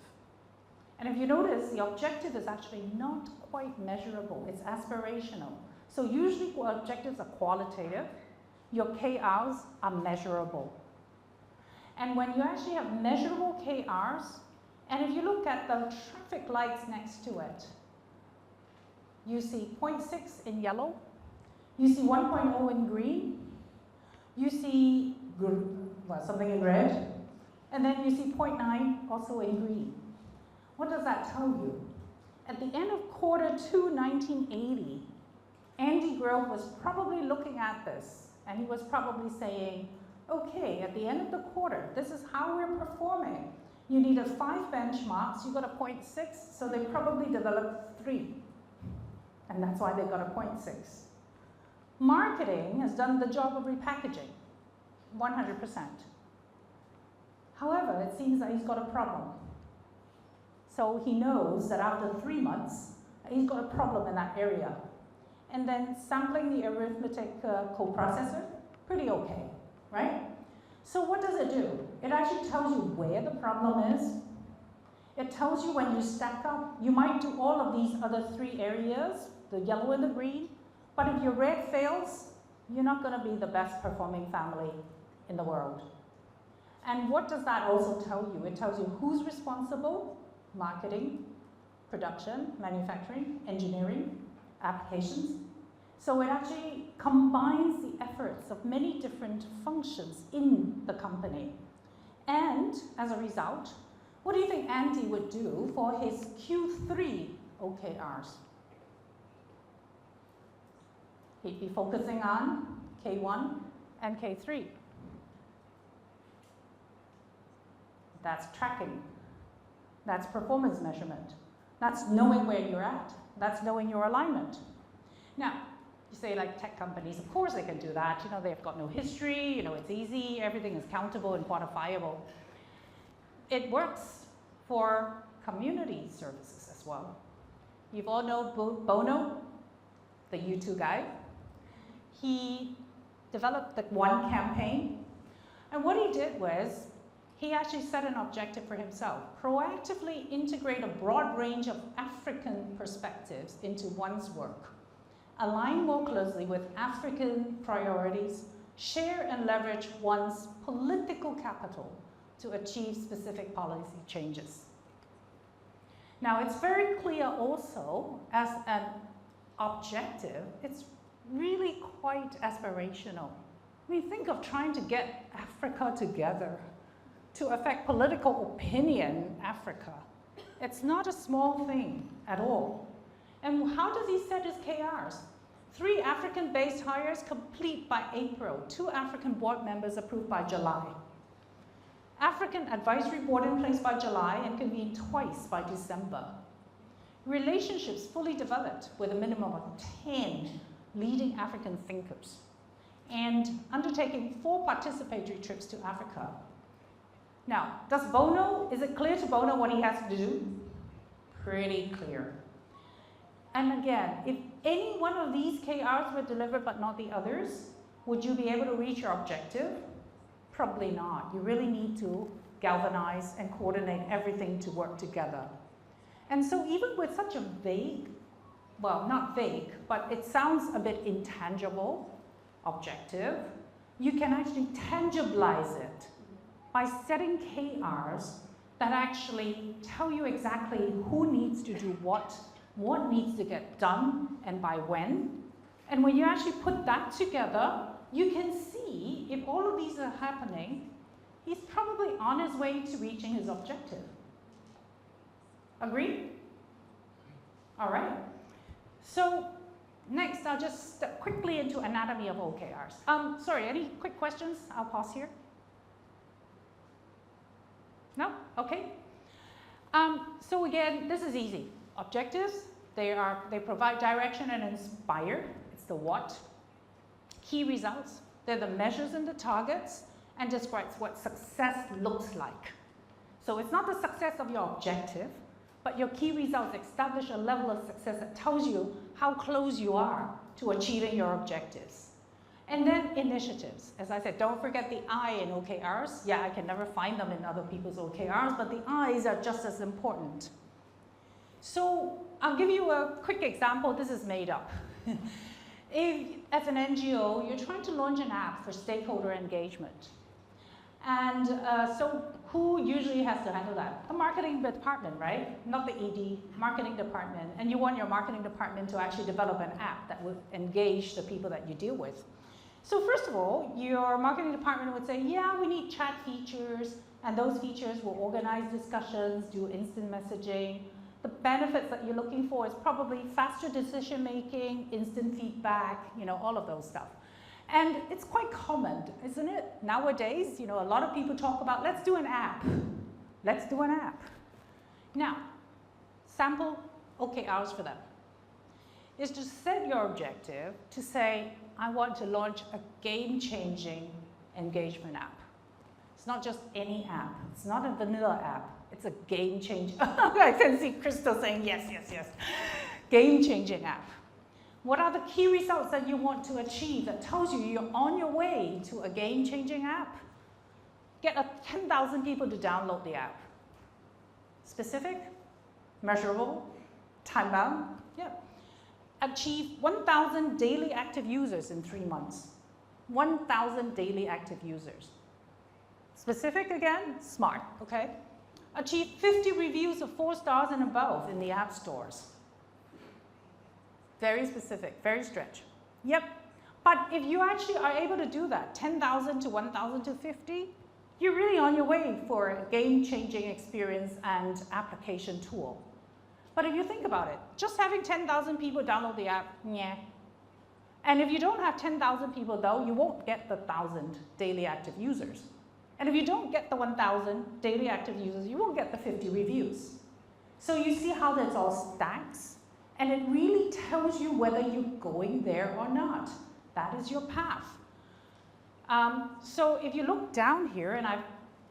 And if you notice, the objective is actually not quite measurable, it's aspirational. So usually objectives are qualitative, your KRs are measurable. And when you actually have measurable KRs, and if you look at the traffic lights next to it, you see 0.6 in yellow, you see 1.0 in green, you see something in red, and then you see 0.9 also in green. What does that tell you? At the end of Q2 1980, Andy Grove was probably looking at this, and he was probably saying, okay, at the end of the quarter, this is how we're performing. You needed 5 benchmarks, you got a 0.6, so they probably developed 3. And that's why they got a 0.6. Marketing has done the job of repackaging, 100%. However, it seems that he's got a problem. So he knows that after 3 months, he's got a problem in that area. And then sampling the arithmetic coprocessor, pretty okay, right? So what does it do? It actually tells you where the problem is. It tells you when you stack up, you might do all of these other 3 areas, the yellow and the green, but if your red fails, you're not going to be the best performing family in the world. And what does that also tell you? It tells you who's responsible: marketing, production, manufacturing, engineering, applications. So it actually combines the efforts of many different functions in the company. And as a result, what do you think Andy would do for his Q3 OKRs? He'd be focusing on K1 and K3. That's tracking. That's performance measurement. That's knowing where you're at. That's knowing your alignment. Now, you say like tech companies, of course they can do that. You know, they've got no history, you know, it's easy, everything is countable and quantifiable. It works for community services as well. You all know Bono, the U2 guy. He developed the One campaign. And what he did was, he actually set an objective for himself: proactively integrate a broad range of African perspectives into one's work, align more closely with African priorities, share and leverage one's political capital to achieve specific policy changes. Now, it's very clear also as an objective, it's really quite aspirational. I mean, think of trying to get Africa together to affect political opinion in Africa. It's not a small thing at all. And how does he set his KRs? 3 African-based hires complete by April, 2 African board members approved by July. African advisory board in place by July and convened twice by December. Relationships fully developed with a minimum of 10 leading African thinkers, and undertaking 4 participatory trips to Africa. Now, is it clear to Bono what he has to do? Pretty clear. And again, if any one of these KRs were delivered but not the others, would you be able to reach your objective? Probably not. You really need to galvanize and coordinate everything to work together. And so even with such a vague, well, not vague, but it sounds a bit intangible objective, you can actually tangibilize it by setting KRs that actually tell you exactly who needs to do what needs to get done, and by when. And when you actually put that together, you can see if all of these are happening, he's probably on his way to reaching his objective. Agree? All right. So next, I'll just step quickly into anatomy of OKRs. Sorry, any quick questions? I'll pause here. No? Okay. So again, this is easy. Objectives, they provide direction and inspire. It's the what. Key results, they're the measures and the targets, and describes what success looks like. So it's not the success of your objective, but your key results establish a level of success that tells you how close you are to achieving your objectives. And then initiatives. As I said, don't forget the I in OKRs. Yeah, I can never find them in other people's OKRs, but the I's are just as important. So I'll give you a quick example. This is made up. If, as an NGO, you're trying to launch an app for stakeholder engagement, and so who usually has to handle that? The marketing department, right? Not the ED, marketing department. And you want your marketing department to actually develop an app that will engage the people that you deal with. So first of all, your marketing department would say, yeah, we need chat features, and those features will organize discussions, do instant messaging. The benefits that you're looking for is probably faster decision making, instant feedback, you know, all of those stuff. And it's quite common, isn't it? Nowadays, you know, a lot of people talk about, let's do an app. Let's do an app. Now, sample OKRs for them is to set your objective to say, I want to launch a game-changing engagement app. It's not just any app. It's not a vanilla app. It's a game-changing. I can see Crystal saying yes, yes, yes. Game-changing app. What are the key results that you want to achieve that tells you you're on your way to a game-changing app? Get 10,000 people to download the app. Specific, measurable, time-bound, yeah. Achieve 1,000 daily active users in 3 months. 1,000 daily active users. Specific again, smart, okay? Achieve 50 reviews of 4 stars and above in the app stores. Very specific, very stretch. Yep, but if you actually are able to do that, 10,000 to 1,000 to 50, you're really on your way for a game-changing experience and application tool. But if you think about it, just having 10,000 people download the app, yeah. And if you don't have 10,000 people though, you won't get the 1,000 daily active users. And if you don't get the 1,000 daily active users, you won't get the 50 reviews. So you see how this all stacks? And it really tells you whether you're going there or not. That is your path. So if you look down here, and I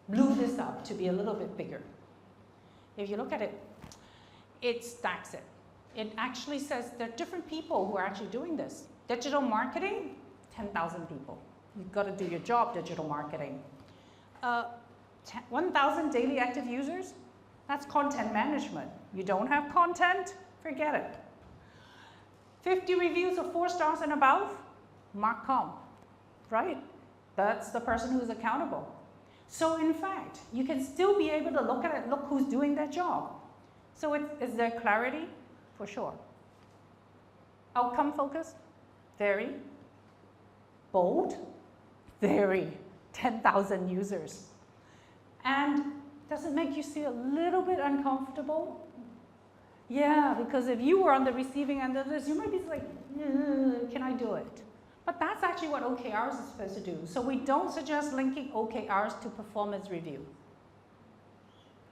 blew this up to be a little bit bigger. If you look at it, it stacks it. It actually says there are different people who are actually doing this. Digital marketing, 10,000 people. You've got to do your job, digital marketing. 1,000 daily active users, that's content management. You don't have content, forget it. 50 reviews of 4 stars and above, Marcom, right? That's the person who's accountable. So in fact, you can still be able to look at it, look who's doing their job. So is there clarity? For sure. Outcome focused? Very. Bold? Very. 10,000 users. And does it make you feel a little bit uncomfortable? Yeah, because if you were on the receiving end of this, you might be like, can I do it? But that's actually what OKRs is supposed to do. So we don't suggest linking OKRs to performance review.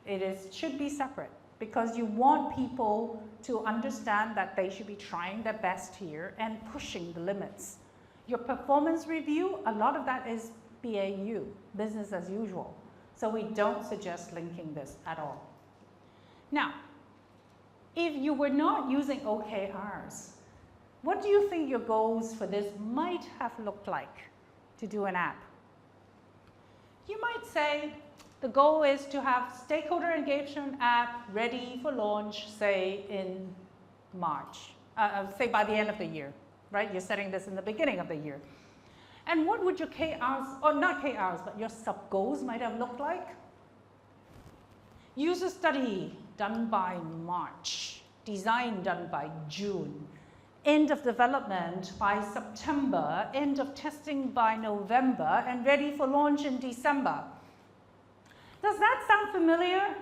It should be separate because you want people to understand that they should be trying their best here and pushing the limits. Your performance review, a lot of that is BAU, business as usual. So we don't suggest linking this at all. Now, if you were not using OKRs, what do you think your goals for this might have looked like to do an app? You might say the goal is to have stakeholder engagement app ready for launch, say in March, say by the end of the year, right? You're setting this in the beginning of the year. And what would your KRs, or not KRs, but your sub-goals might have looked like? User study done by March, design done by June, end of development by September, end of testing by November, and ready for launch in December. Does that sound familiar?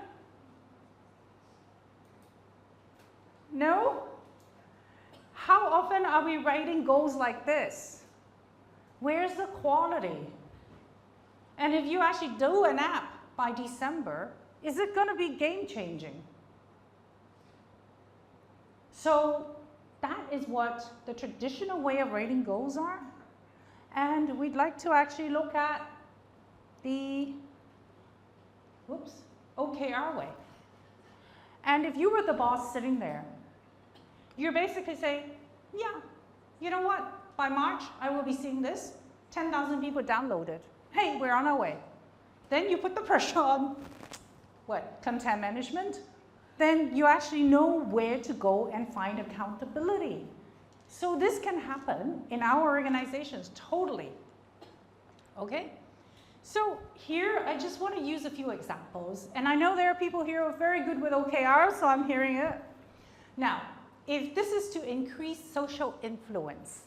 No? How often are we writing goals like this? Where's the quality? And if you actually do an app by December, is it going to be game-changing? So that is what the traditional way of writing goals are. And we'd like to actually look at the OKR way. And if you were the boss sitting there, you're basically saying, yeah, you know what? By March, I will be seeing this. 10,000 people downloaded. Hey, we're on our way. Then you put the pressure on, what, content management? Then you actually know where to go and find accountability. So this can happen in our organizations, totally. Okay? So here, I just want to use a few examples. And I know there are people here who are very good with OKRs, so I'm hearing it. Now, if this is to increase social influence,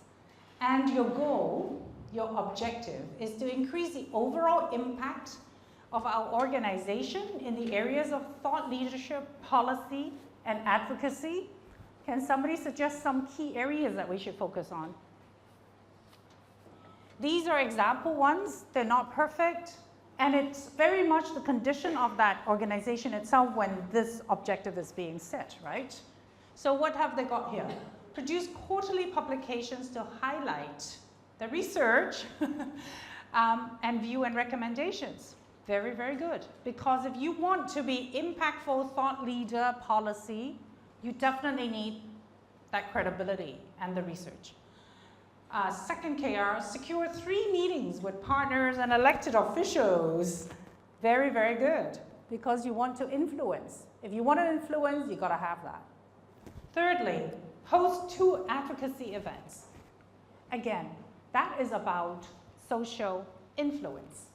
and your goal, your objective, is to increase the overall impact of our organization in the areas of thought leadership, policy, and advocacy, can somebody suggest some key areas that we should focus on? These are example ones. They're not perfect. And it's very much the condition of that organization itself when this objective is being set, right? So what have they got here? Produce quarterly publications to highlight the research and view and recommendations. Very, very good. Because if you want to be impactful thought leader policy, you definitely need that credibility and the research. Second KR, secure 3 meetings with partners and elected officials. Very, very good, because you want to influence. If you want to influence, you got to have that. Thirdly, host 2 advocacy events. Again, that is about social influence,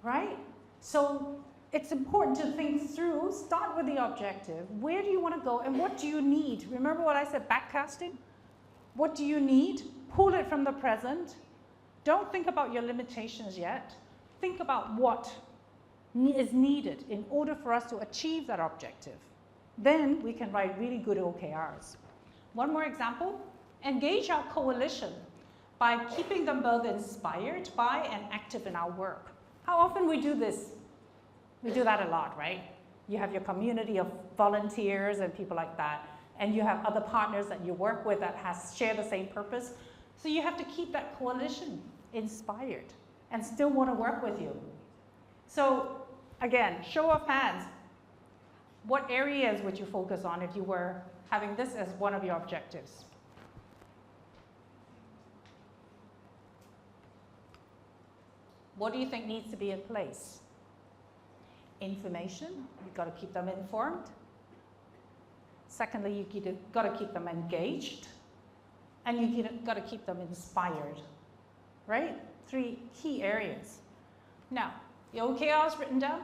right? So it's important to think through, start with the objective. Where do you want to go and what do you need? Remember what I said, backcasting? What do you need? Pull it from the present. Don't think about your limitations yet. Think about what is needed in order for us to achieve that objective. Then we can write really good OKRs. One more example, engage our coalition by keeping them both inspired by and active in our work. How often we do this? We do that a lot, right? You have your community of volunteers and people like that, and you have other partners that you work with that share the same purpose. So you have to keep that coalition inspired and still want to work with you. So again, show of hands. What areas would you focus on if you were having this as one of your objectives? What do you think needs to be in place? Information, you've got to keep them informed. Secondly, you've got to keep them engaged. And you've got to keep them inspired, right? 3 key areas. Now, the OKRs written down.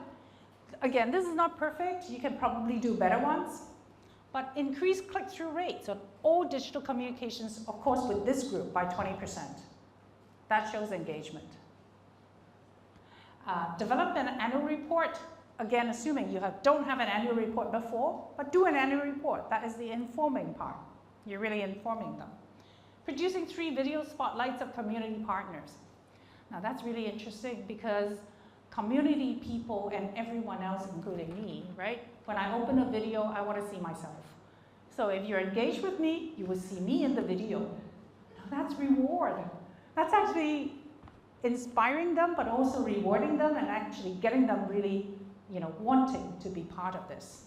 Again, this is not perfect. You can probably do better ones. But increase click-through rates on all digital communications, of course, with this group by 20%. That shows engagement. Develop an annual report. Again, assuming you don't have an annual report before, but do an annual report. That is the informing part. You're really informing them. Producing 3 video spotlights of community partners. Now that's really interesting because community people and everyone else, including me, right? When I open a video, I want to see myself. So if you're engaged with me, you will see me in the video. Now that's reward. That's actually inspiring them, but also rewarding them and actually getting them really, wanting to be part of this.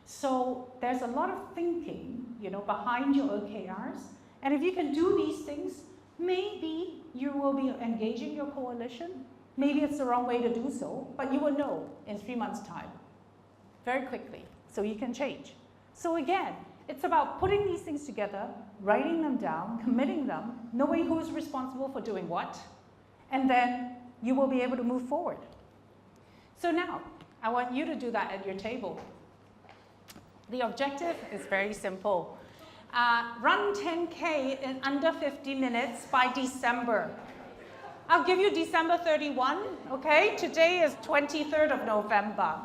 So there's a lot of thinking, behind your OKRs. And if you can do these things, maybe you will be engaging your coalition. Maybe it's the wrong way to do so, but you will know in 3 months' time, very quickly, so you can change. So again, it's about putting these things together, writing them down, committing them, knowing who's responsible for doing what, and then you will be able to move forward. So now, I want you to do that at your table. The objective is very simple. Run 10K in under 50 minutes by December. I'll give you December 31, okay? Today is 23rd of November.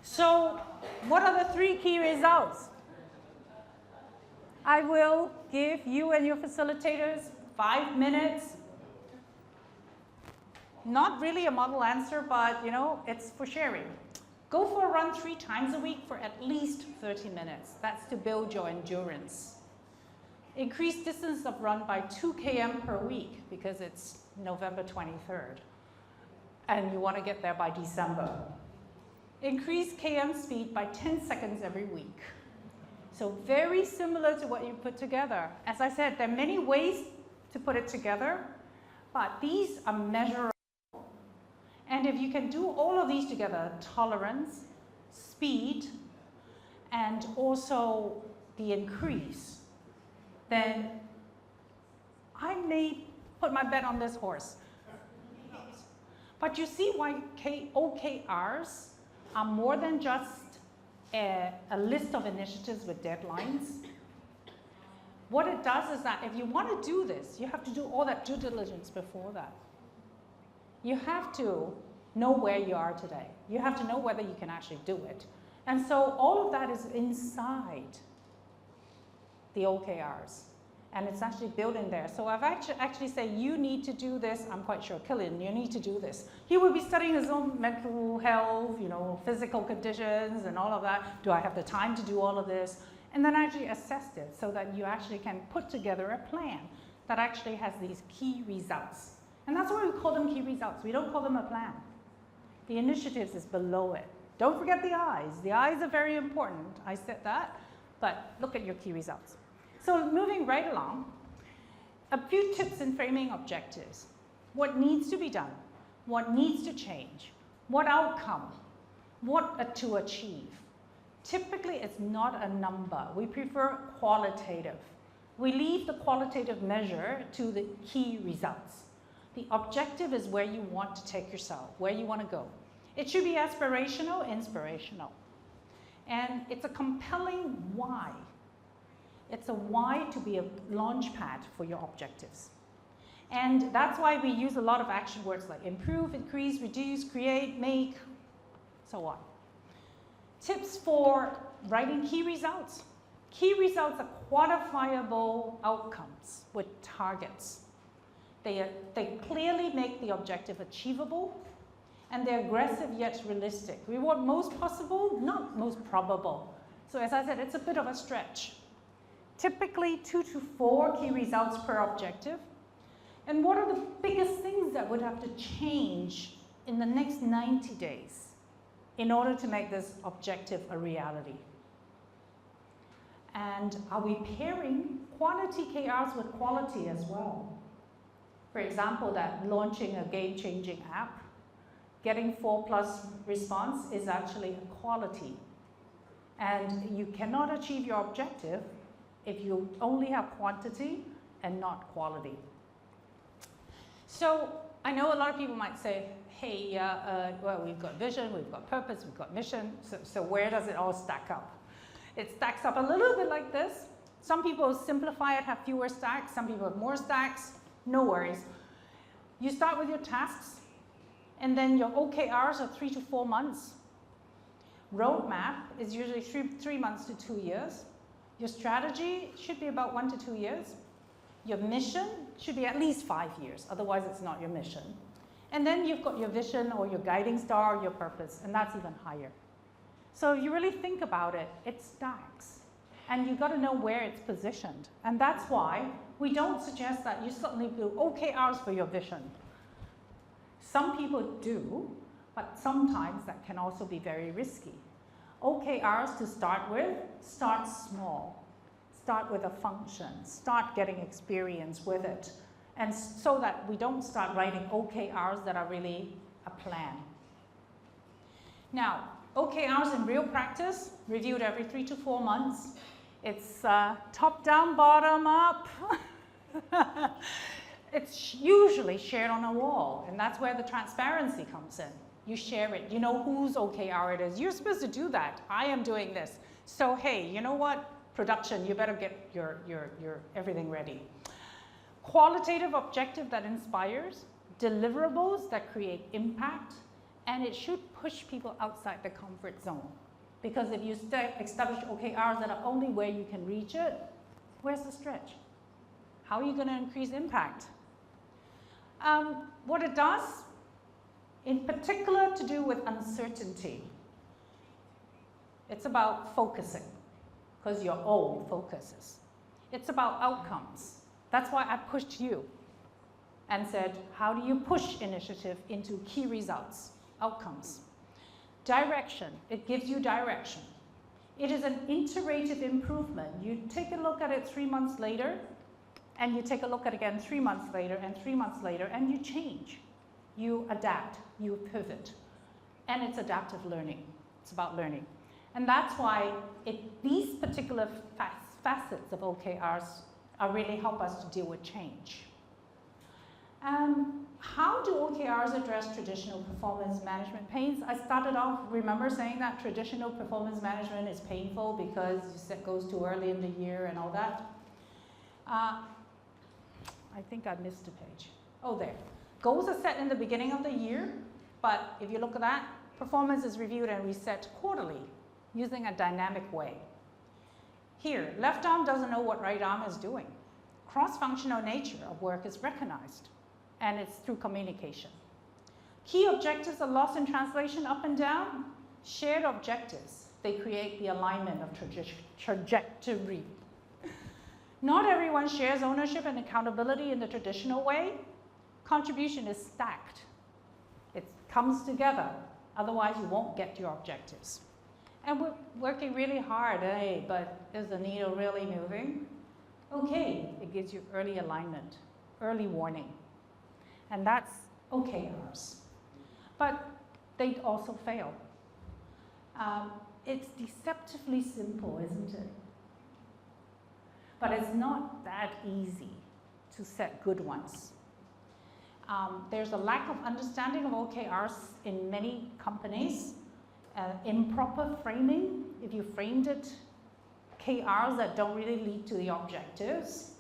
So what are the 3 key results? I will give you and your facilitators 5 minutes. Not really a model answer, but it's for sharing. Go for a run 3 times a week for at least 30 minutes. That's to build your endurance. Increase distance of run by 2 km per week because it's November 23rd. And you want to get there by December. Increase km speed by 10 seconds every week. So very similar to what you put together. As I said, there are many ways to put it together, but these are measurable. And if you can do all of these together, tolerance, speed, and also the increase, then I may put my bet on this horse. But you see why OKRs are more than just a list of initiatives with deadlines. What it does is that if you want to do this, you have to do all that due diligence before that. You have to know where you are today. You have to know whether you can actually do it. And so all of that is inside the OKRs. And it's actually built in there. So I've actually said, you need to do this. I'm quite sure, Killian, you need to do this. He will be studying his own mental health, physical conditions and all of that. Do I have the time to do all of this? And then actually assessed it so that you actually can put together a plan that actually has these key results. And that's why we call them key results. We don't call them a plan. The initiatives is below it. Don't forget the I's. The I's are very important. I said that, but look at your key results. So moving right along, a few tips in framing objectives. What needs to be done? What needs to change? What outcome? What to achieve? Typically, it's not a number. We prefer qualitative. We leave the qualitative measure to the key results. The objective is where you want to take yourself, where you want to go. It should be aspirational, inspirational. And it's a compelling why. It's a why to be a launch pad for your objectives. And that's why we use a lot of action words like improve, increase, reduce, create, make, so on. Tips for writing key results. Key results are quantifiable outcomes with targets. They clearly make the objective achievable, and they're aggressive yet realistic. We want most possible, not most probable. So as I said, it's a bit of a stretch. Typically 2 to 4 key results per objective. And what are the biggest things that would have to change in the next 90 days in order to make this objective a reality? And are we pairing quantity KRs with quality as well? For example, that launching a game-changing app, getting 4+ response is actually a quality. And you cannot achieve your objective if you only have quantity and not quality. So I know a lot of people might say, hey, well, we've got vision, we've got purpose, we've got mission, so where does it all stack up? It stacks up a little bit like this. Some people simplify it, have fewer stacks, some people have more stacks, no worries. You start with your tasks, and then your OKRs are 3 to 4 months. Roadmap is usually 3 months to 2 years. Your strategy should be about 1 to 2 years. Your mission should be at least 5 years, otherwise it's not your mission. And then you've got your vision or your guiding star or your purpose, and that's even higher. So if you really think about it, it stacks. And you've got to know where it's positioned. And that's why we don't suggest that you suddenly do OKRs for your vision. Some people do, but sometimes that can also be very risky. OKRs to start with, start small. Start with a function. Start getting experience with it. And so that we don't start writing OKRs that are really a plan. Now, OKRs in real practice, reviewed every 3 to 4 months. It's top down, bottom up. It's usually shared on a wall, and that's where the transparency comes in. You share it. You know whose OKR it is. You're supposed to do that. I am doing this. So hey, you know what? Production, you better get your everything ready. Qualitative objective that inspires, deliverables that create impact, and it should push people outside the comfort zone. Because if you establish OKRs that are only where you can reach it, where's the stretch? How are you going to increase impact? What it does, in particular to do with uncertainty, it's about focusing, because your own focuses. It's about outcomes. That's why I pushed you and said, how do you push initiative into key results, outcomes? Direction, it gives you direction. It is an iterative improvement. You take a look at it 3 months later, and you take a look at it again 3 months later, and 3 months later, and you change. You adapt, you pivot. And it's adaptive learning. It's about learning. And that's why these particular facets of OKRs really help us to deal with change. How do OKRs address traditional performance management pains? I started off, remember saying that traditional performance management is painful because it goes too early in the year and all that. I think I missed a page. Oh, there. Goals are set in the beginning of the year, but if you look at that, performance is reviewed and reset quarterly using a dynamic way. Here, left arm doesn't know what right arm is doing. cross-functional nature of work is recognized, and it's through communication. Key objectives are lost in translation up and down. Shared objectives, they create the alignment of trajectory. Not everyone shares ownership and accountability in the traditional way. Contribution is stacked. It comes together, otherwise you won't get your objectives. And we're working really hard, but is the needle really moving? Okay, it gives you early alignment, early warning. And that's OKRs. But they also fail. It's deceptively simple, isn't it? But it's not that easy to set good ones. There's a lack of understanding of OKRs in many companies. Improper framing, if you framed it, KRs that don't really lead to the objectives.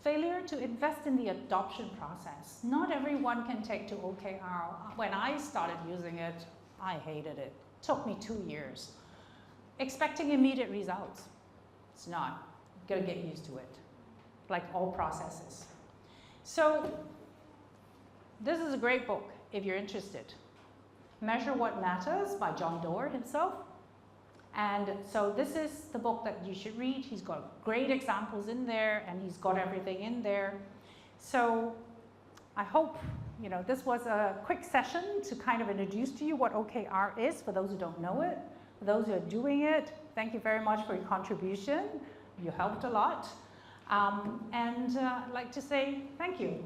Failure to invest in the adoption process. Not everyone can take to OKR. When I started using it, I hated it. Took me 2 years. Expecting immediate results. It's not. You've got to get used to it, like all processes. So this is a great book if you're interested. Measure What Matters by John Doerr himself. And so this is the book that you should read. He's got great examples in there, and he's got everything in there. So I hope this was a quick session to kind of introduce to you what OKR is for those who don't know it. For those who are doing it, thank you very much for your contribution. You helped a lot. And I'd like to say thank you.